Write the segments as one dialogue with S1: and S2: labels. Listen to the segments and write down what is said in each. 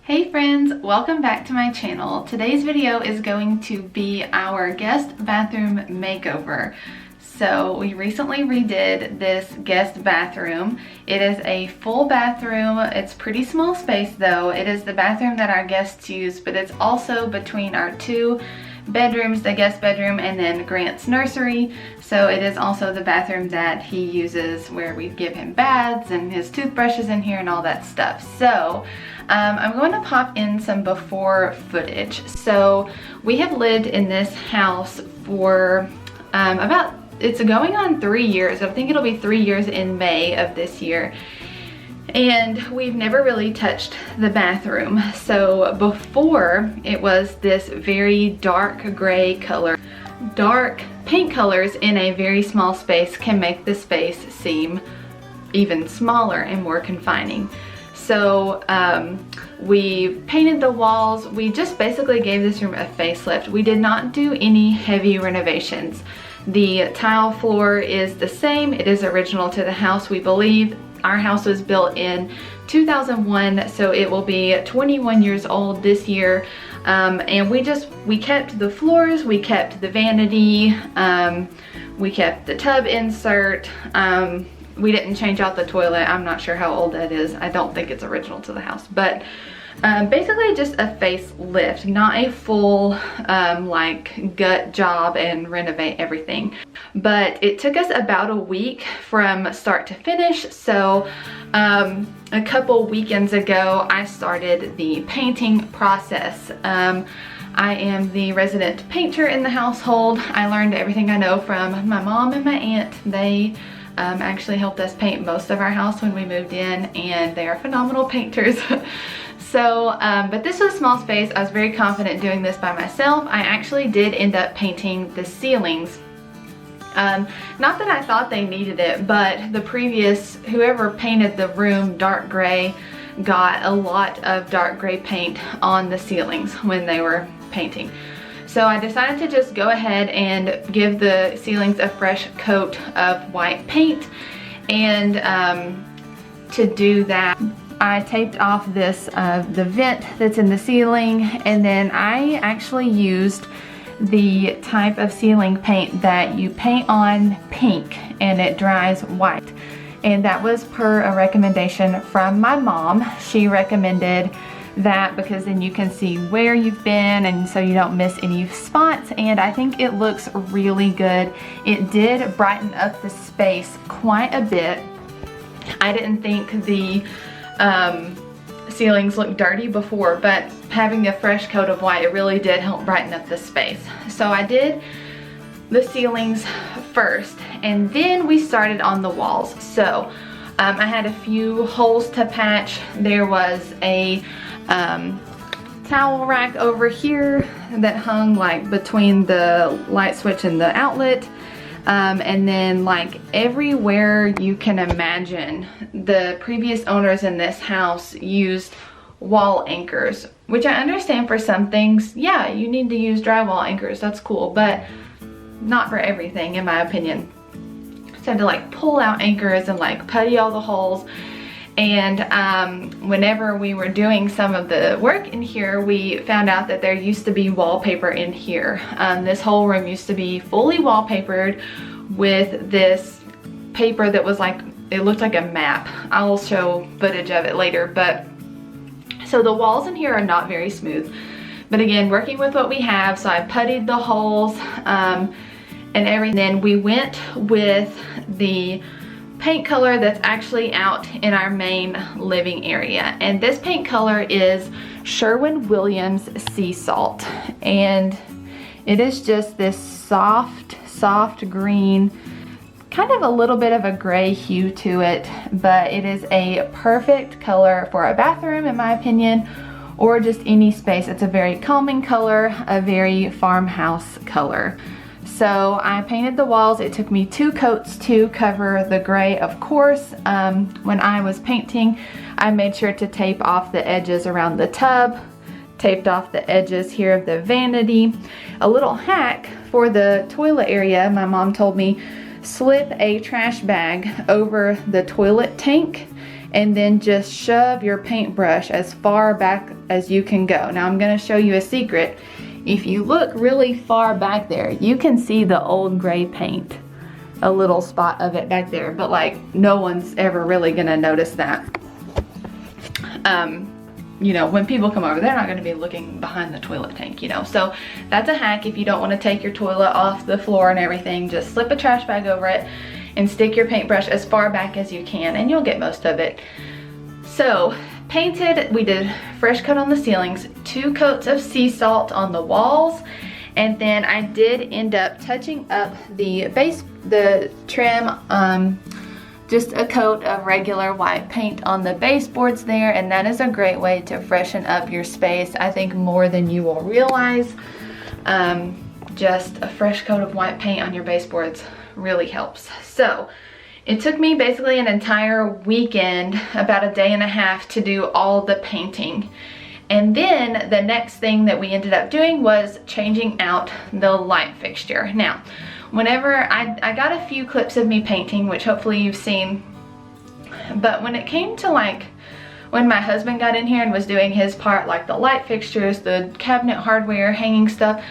S1: Hey friends, welcome back to my channel. Today's video is going to be our guest bathroom makeover. So we recently redid this guest bathroom. It is a full bathroom. It's pretty small space though. It is the bathroom that our guests use, but it's also between our two bedrooms, the guest bedroom and then Grant's nursery. So it is also the bathroom that he uses where we give him baths and his toothbrushes in here and all that stuff. So I'm going to pop in some before footage. So we have lived in this house for it's going on 3 years. I think it'll be 3 years in May of this year. And we've never really touched the bathroom. So before, it was this very dark gray color. Dark paint colors in a very small space can make the space seem even smaller and more confining. So we painted the walls. We just basically gave this room a facelift. We did not do any heavy renovations. The tile floor is the same. It is original to the house, we believe. Our house was built in 2001, so it will be 21 years old this year. And we kept the floors, we kept the vanity, we kept the tub insert. We didn't change out the toilet. I'm not sure how old that is. I don't think it's original to the house, but basically just a facelift, not a full like gut job and renovate everything. But it took us about a week from start to finish. So a couple weekends ago, I started the painting process. I am the resident painter in the household. I learned everything I know from my mom and my aunt. They actually helped us paint most of our house when we moved in, and they are phenomenal painters. So, but this was a small space. I was very confident doing this by myself. I actually did end up painting the ceilings. Not that I thought they needed it, but the previous, whoever painted the room dark gray, got a lot of dark gray paint on the ceilings when they were painting. So I decided to just go ahead and give the ceilings a fresh coat of white paint. And to do that, I taped off this the vent that's in the ceiling, and then I actually used the type of ceiling paint that you paint on pink and it dries white. And that was per a recommendation from my mom. She recommended that because then you can see where you've been and so you don't miss any spots, and I think it looks really good. It did brighten up the space quite a bit. I didn't think the ceilings looked dirty before, but having a fresh coat of white, it really did help brighten up the space. So I did the ceilings first, and then we started on the walls. So I had a few holes to patch. There was a towel rack over here that hung like between the light switch and the outlet. And then like everywhere you can imagine, the previous owners in this house used wall anchors, which I understand for some things. Yeah, you need to use drywall anchors, that's cool, but not for everything in my opinion. So I had to like pull out anchors and like putty all the holes. And whenever we were doing some of the work in here, we found out that there used to be wallpaper in here. This whole room used to be fully wallpapered with this paper that was like, it looked like a map. I'll show footage of it later. But so the walls in here are not very smooth. But again, working with what we have, so I puttied the holes and everything. Then we went with the paint color that's actually out in our main living area, and this paint color is Sherwin-Williams Sea Salt, and it is just this soft green, kind of a little bit of a gray hue to it, but it is a perfect color for a bathroom in my opinion, or just any space. It's a very calming color, a very farmhouse color. So I painted the walls. It took me 2 coats to cover the gray, of course. When I was painting, I made sure to tape off the edges around the tub, taped off the edges here of the vanity. A little hack for the toilet area, my mom told me, slip a trash bag over the toilet tank and then just shove your paintbrush as far back as you can go. Now I'm going to show you a secret. If you look really far back there, you can see the old gray paint, a little spot of it back there, but like no one's ever really going to notice that. You know, when people come over, they're not going to be looking behind the toilet tank, you know. So that's a hack. If you don't want to take your toilet off the floor and everything, just slip a trash bag over it and stick your paintbrush as far back as you can, and you'll get most of it. So painted, we did fresh coat on the ceilings, 2 coats of sea salt on the walls, and then I did end up touching up the base, the trim, just a coat of regular white paint on the baseboards there, and that is a great way to freshen up your space, I think, more than you will realize. Just a fresh coat of white paint on your baseboards really helps. So it took me basically an entire weekend, about a day and a half, to do all the painting. And then the next thing that we ended up doing was changing out the light fixture. Now, whenever I got a few clips of me painting, which hopefully you've seen, but when it came to like when my husband got in here and was doing his part, like the light fixtures, the cabinet hardware, hanging stuff,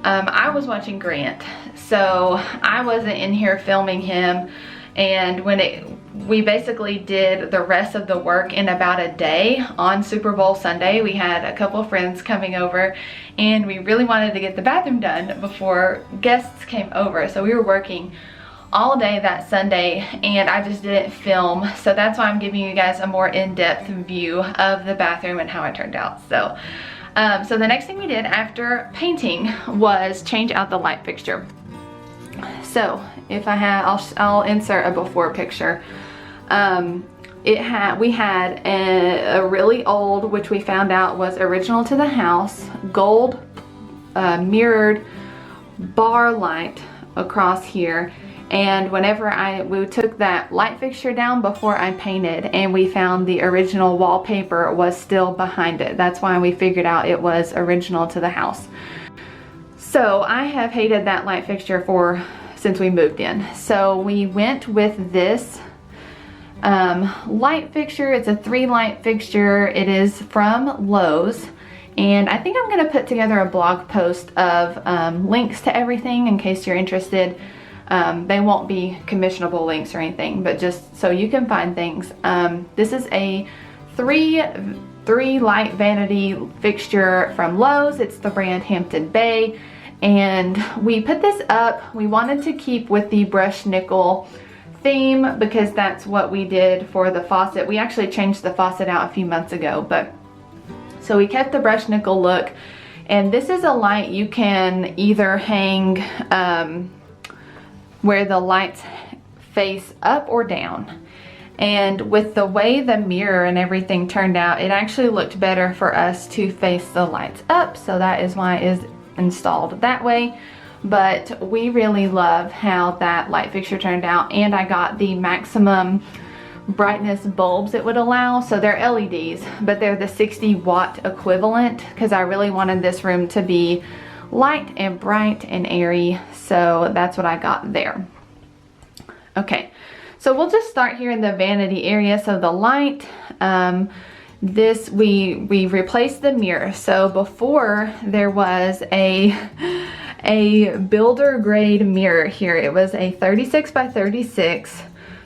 S1: I was watching Grant, so I wasn't in here filming him. And we basically did the rest of the work in about a day. On Super Bowl Sunday, we had a couple of friends coming over, and we really wanted to get the bathroom done before guests came over. So we were working all day that Sunday, and I just didn't film. So that's why I'm giving you guys a more in-depth view of the bathroom and how it turned out. So, so the next thing we did after painting was change out the light fixture. So if I have, I'll insert a before picture. We had a really old, which we found out was original to the house, gold mirrored bar light across here. And whenever we took that light fixture down before I painted, and we found the original wallpaper was still behind it. That's why we figured out it was original to the house. So I have hated that light fixture since we moved in. So we went with this light fixture. It's a 3-light fixture. It is from Lowe's, and I think I'm going to put together a blog post of links to everything in case you're interested. They won't be commissionable links or anything, but just so you can find things. This is a 3-light vanity fixture from Lowe's. It's the brand Hampton Bay. And we put this up, we wanted to keep with the brushed nickel theme because that's what we did for the faucet. We actually changed the faucet out a few months ago, but so we kept the brushed nickel look. And this is a light you can either hang where the lights face up or down. And with the way the mirror and everything turned out, it actually looked better for us to face the lights up, so that is why it is installed that way. But we really love how that light fixture turned out, and I got the maximum brightness bulbs it would allow. So they're LEDs, but they're the 60-watt equivalent because I really wanted this room to be light and bright and airy, so that's what I got there. Okay, so we'll just start here in the vanity area. So the light, we replaced the mirror. So before there was a builder grade mirror here. It was a 36 by 36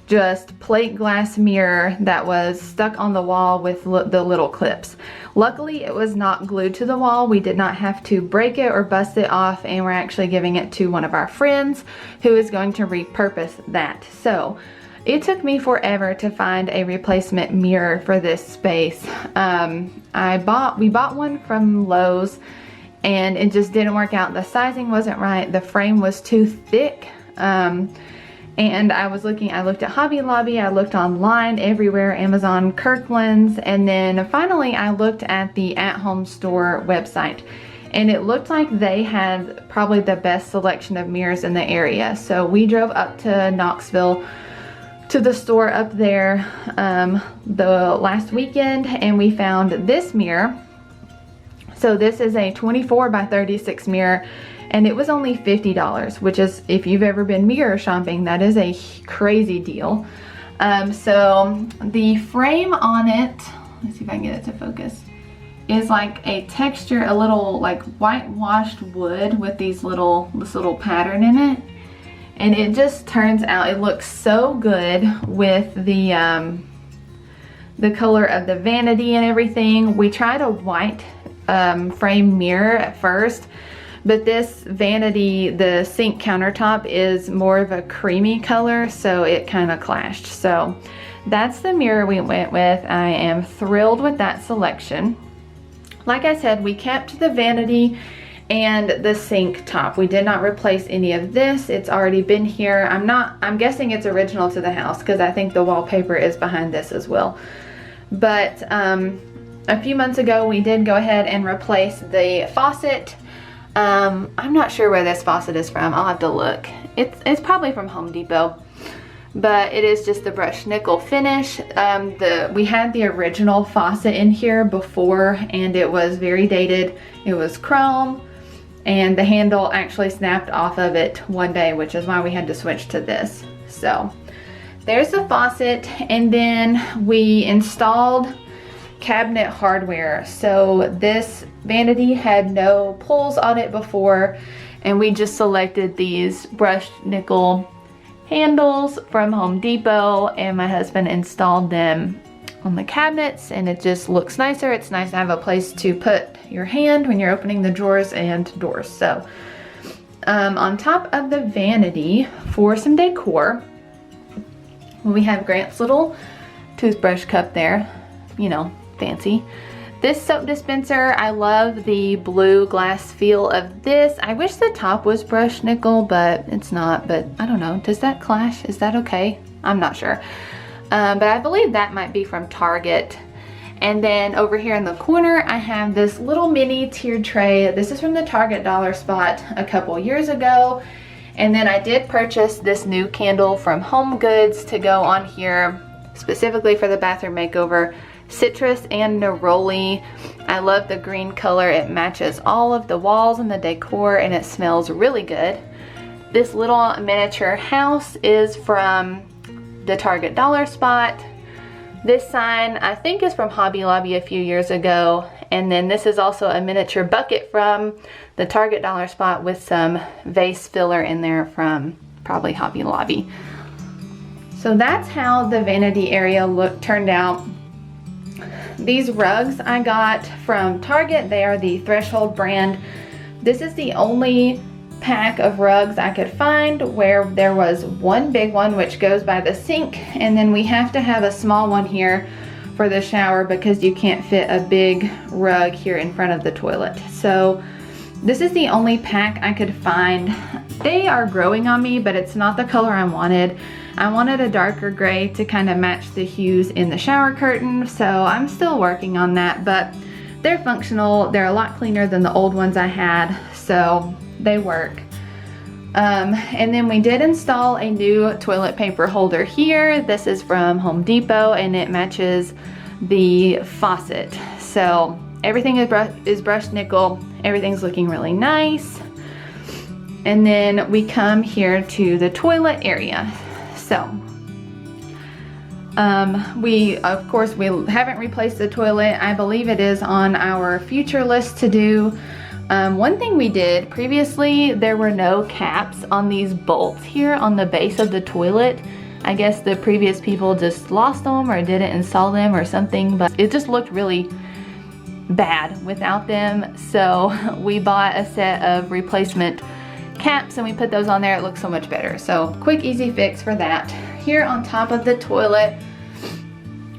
S1: just plate glass mirror that was stuck on the wall with the little clips. Luckily it was not glued to the wall. We did not have to break it or bust it off, and we're actually giving it to one of our friends who is going to repurpose that. So it took me forever to find a replacement mirror for this space. We bought one from Lowe's, and it just didn't work out. The sizing wasn't right. The frame was too thick. And I looked at Hobby Lobby, I looked online, everywhere, Amazon, Kirkland's, and then finally I looked at the At Home Store website. And it looked like they had probably the best selection of mirrors in the area. So we drove up to Knoxville to the store up there the last weekend, and we found this mirror. So this is a 24 by 36 mirror, and it was only $50, which is, if you've ever been mirror shopping, that is a crazy deal. So the frame on it, let's see if I can get it to focus, is like a texture, a little like whitewashed wood with this little pattern in it. And it just turns out, it looks so good with the color of the vanity and everything. We tried a white frame mirror at first, but this vanity, the sink countertop, is more of a creamy color, so it kind of clashed. So that's the mirror we went with. I am thrilled with that selection. Like I said, we kept the vanity and the sink top. We did not replace any of this. It's already been here. I'm guessing it's original to the house because I think the wallpaper is behind this as well. But a few months ago we did go ahead and replace the faucet. I'm not sure where this faucet is from. I'll have to look. It's probably from Home Depot, but it is just the brushed nickel finish. We had the original faucet in here before and it was very dated. It was chrome and the handle actually snapped off of it one day, which is why we had to switch to this. So there's the faucet, and then we installed cabinet hardware. So this vanity had no pulls on it before, and we just selected these brushed nickel handles from Home Depot, and my husband installed them on the cabinets, and it just looks nicer. It's nice to have a place to put your hand when you're opening the drawers and doors. So on top of the vanity, for some decor, we have Grant's little toothbrush cup there, you know, fancy. This soap dispenser, I love the blue glass feel of this. I wish the top was brushed nickel, but it's not. But I don't know, does that clash? Is that okay? I'm not sure. But I believe that might be from Target. And then over here in the corner, I have this little mini tiered tray. This is from the Target dollar spot a couple years ago. And then I did purchase this new candle from Home Goods to go on here specifically for the bathroom makeover. Citrus and neroli. I love the green color. It matches all of the walls and the decor, and it smells really good. This little miniature house is from the Target dollar spot. This sign I think is from Hobby Lobby a few years ago, and then this is also a miniature bucket from the Target dollar spot with some vase filler in there from probably Hobby Lobby. So that's how the vanity area turned out. These rugs I got from Target. They are the Threshold brand. This is the only pack of rugs I could find where there was one big one which goes by the sink, and then we have to have a small one here for the shower because you can't fit a big rug here in front of the toilet. So this is the only pack I could find. They are growing on me, but it's not the color I wanted. I wanted a darker gray to kind of match the hues in the shower curtain, so I'm still working on that, but they're functional. They're a lot cleaner than the old ones I had, so they work. And then we did install a new toilet paper holder here. This is from Home Depot, and it matches the faucet. So everything is brushed nickel. Everything's looking really nice. And then we come here to the toilet area. So of course we haven't replaced the toilet. I believe it is on our future list to do. One thing we did previously, there were no caps on these bolts here on the base of the toilet. I guess the previous people just lost them or didn't install them or something, but it just looked really bad without them. So we bought a set of replacement caps and we put those on there. It looks so much better. So quick, easy fix for that. Here on top of the toilet,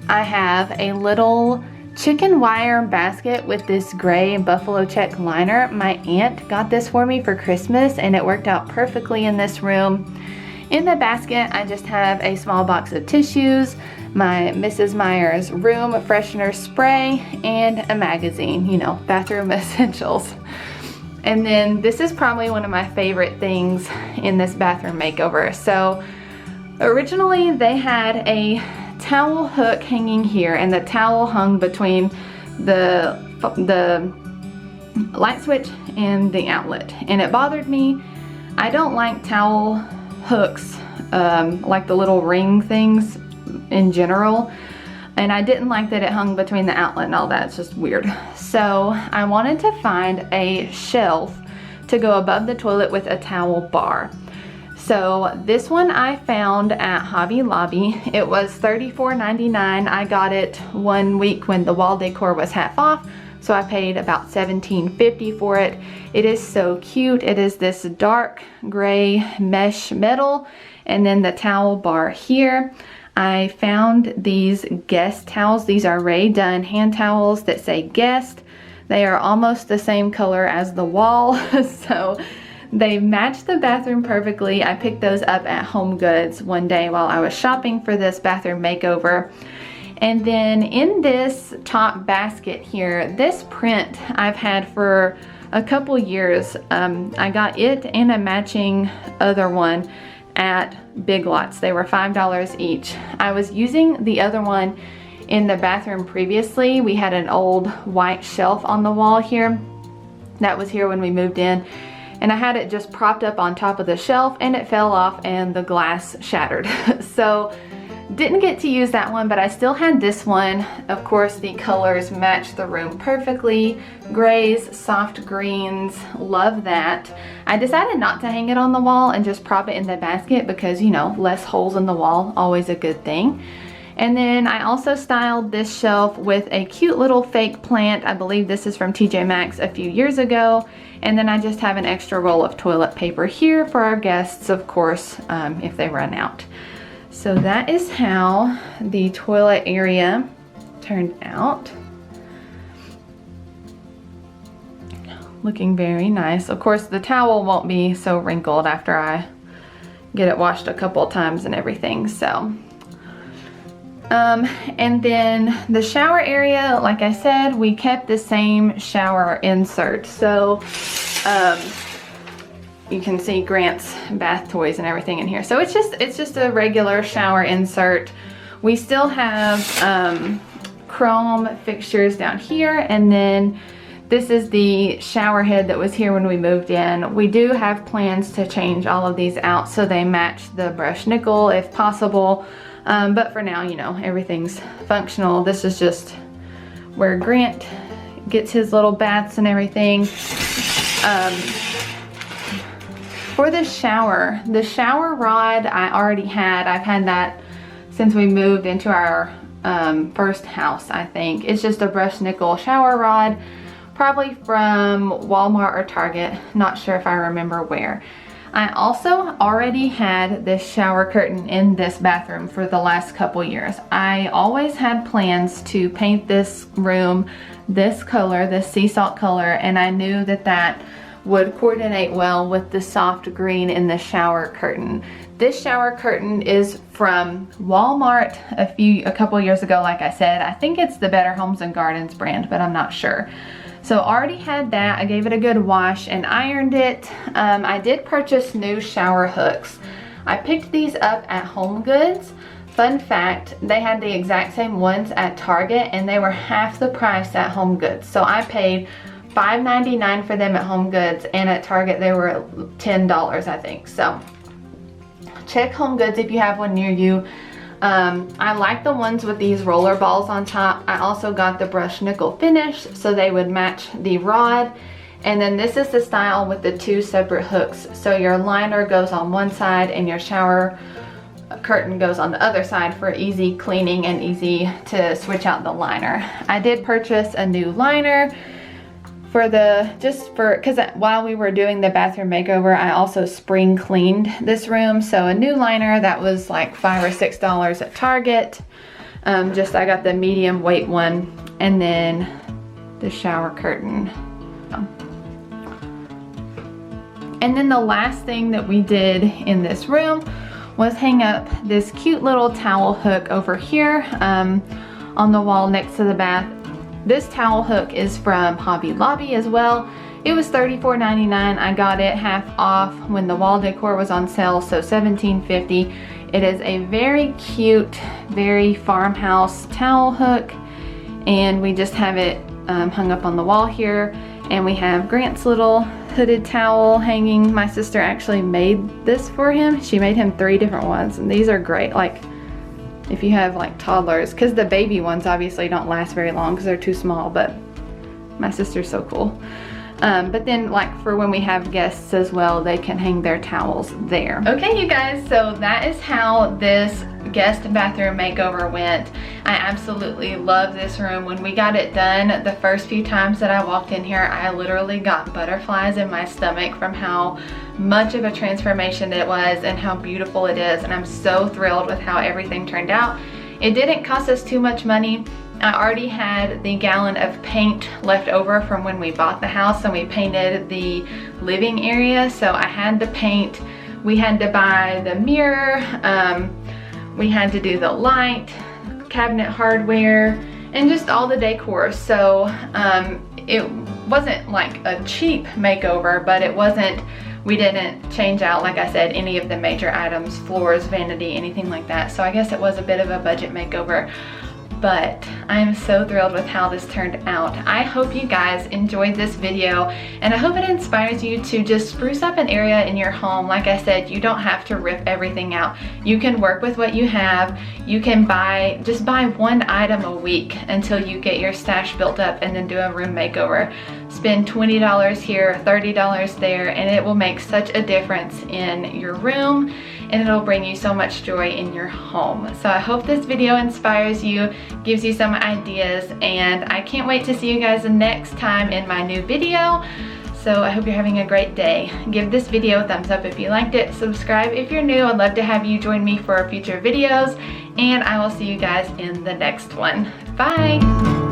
S1: I have a little chicken wire basket with this gray buffalo check liner. My aunt got this for me for Christmas and it worked out perfectly in this room. In the basket, I just have a small box of tissues, my Mrs. Meyer's room freshener spray, and a magazine, you know, bathroom essentials. And then this is probably one of my favorite things in this bathroom makeover. So originally they had a towel hook hanging here, and the towel hung between the light switch and the outlet, and it bothered me. I don't like towel hooks, like the little ring things in general. And I didn't like that it hung between the outlet and all that. It's just weird. So I wanted to find a shelf to go above the toilet with a towel bar. So this one I found at Hobby Lobby. It was $34.99. I got it one week when the wall decor was half off, so I paid about $17.50 for it. It is so cute. It is this dark gray mesh metal, and then the towel bar here. I found these guest towels. These are Rae Dunn hand towels that say guest. They are almost the same color as the wall, so they match the bathroom perfectly. I picked those up at Home Goods one day while I was shopping for this bathroom makeover. And then in this top basket here, this print I've had for a couple years. I got it and a matching other one at Big Lots. They were $5 each. I was using the other one in the bathroom previously. We had an old white shelf on the wall here that was here when we moved in, and I had it just propped up on top of the shelf and it fell off and the glass shattered. So didn't get to use that one, but I still had this one. Of course, the colors match the room perfectly. Grays, soft greens, love that. I decided not to hang it on the wall and just prop it in the basket because, you know, less holes in the wall, always a good thing. And then I also styled this shelf with a cute little fake plant. I believe this is from TJ Maxx a few years ago. And then I just have an extra roll of toilet paper here for our guests, of course, if they run out. So that is how the toilet area turned out. Looking very nice. Of course, the towel won't be so wrinkled after I get it washed a couple of times and everything, so. And then the shower area, like I said, we kept the same shower insert. So, you can see Grant's bath toys and everything in here. So it's just a regular shower insert. We still have chrome fixtures down here, and then this is the shower head that was here when we moved in. We do have plans to change all of these out so they match the brush nickel if possible. But for now, you know, everything's functional. This is just where Grant gets his little baths and everything. For the shower rod I already had. I've had that since we moved into our first house, I think. It's just a brushed nickel shower rod, probably from Walmart or Target. Not sure if I remember where. I also already had this shower curtain in this bathroom for the last couple years. I always had plans to paint this room this color, this sea salt color, and I knew that that would coordinate well with the soft green in the shower curtain. This shower curtain is from Walmart a couple years ago, like I said. I think it's the Better Homes and Gardens brand, but I'm not sure. So already had that. I gave it a good wash and ironed it. I did purchase new shower hooks. I picked these up at Home Goods. Fun fact, they had the exact same ones at Target and they were half the price at Home Goods. So I paid $5.99 for them at Home Goods, and at Target they were $10, I think. So check Home Goods if you have one near you. I like the ones with these roller balls on top. I also got the brushed nickel finish so they would match the rod. And then this is the style with the two separate hooks. So your liner goes on one side and your shower curtain goes on the other side for easy cleaning and easy to switch out the liner. I did purchase a new liner because while we were doing the bathroom makeover, I also spring cleaned this room. So a new liner that was like $5 or $6 at Target. I got the medium weight one, and then the shower curtain. And then the last thing that we did in this room was hang up this cute little towel hook over here on the wall next to the bath. This towel hook is from Hobby Lobby as well. It was $34.99. I got it half off when the wall decor was on sale, so $17.50. It is a very cute, very farmhouse towel hook, and we just have it hung up on the wall here. And we have Grant's little hooded towel hanging. My sister actually made this for him. She made him 3 different ones, and these are great. Like, if you have like toddlers, because the baby ones obviously don't last very long because they're too small, but my sister's so cool. But then like for when we have guests as well, they can hang their towels there. Okay, you guys, so that is how this guest bathroom makeover went. I absolutely love this room. When we got it done, the first few times that I walked in here, I literally got butterflies in my stomach from how much of a transformation it was and how beautiful it is. And I'm so thrilled with how everything turned out. It didn't cost us too much money. I already had the gallon of paint left over from when we bought the house and we painted the living area. So I had the paint, we had to buy the mirror, we had to do the light, cabinet hardware, and just all the decor. So it wasn't like a cheap makeover, but it wasn't, we didn't change out, like I said, any of the major items, floors, vanity, anything like that. So I guess it was a bit of a budget makeover. But I am so thrilled with how this turned out. I hope you guys enjoyed this video, and I hope it inspires you to just spruce up an area in your home. Like I said, you don't have to rip everything out. You can work with what you have. You can just buy one item a week until you get your stash built up, and then do a room makeover. Spend $20 here, $30 there, and it will make such a difference in your room, and it'll bring you so much joy in your home. So I hope this video inspires you, gives you some ideas, and I can't wait to see you guys next time in my new video. So I hope you're having a great day. Give this video a thumbs up if you liked it. Subscribe if you're new. I'd love to have you join me for future videos, and I will see you guys in the next one. Bye!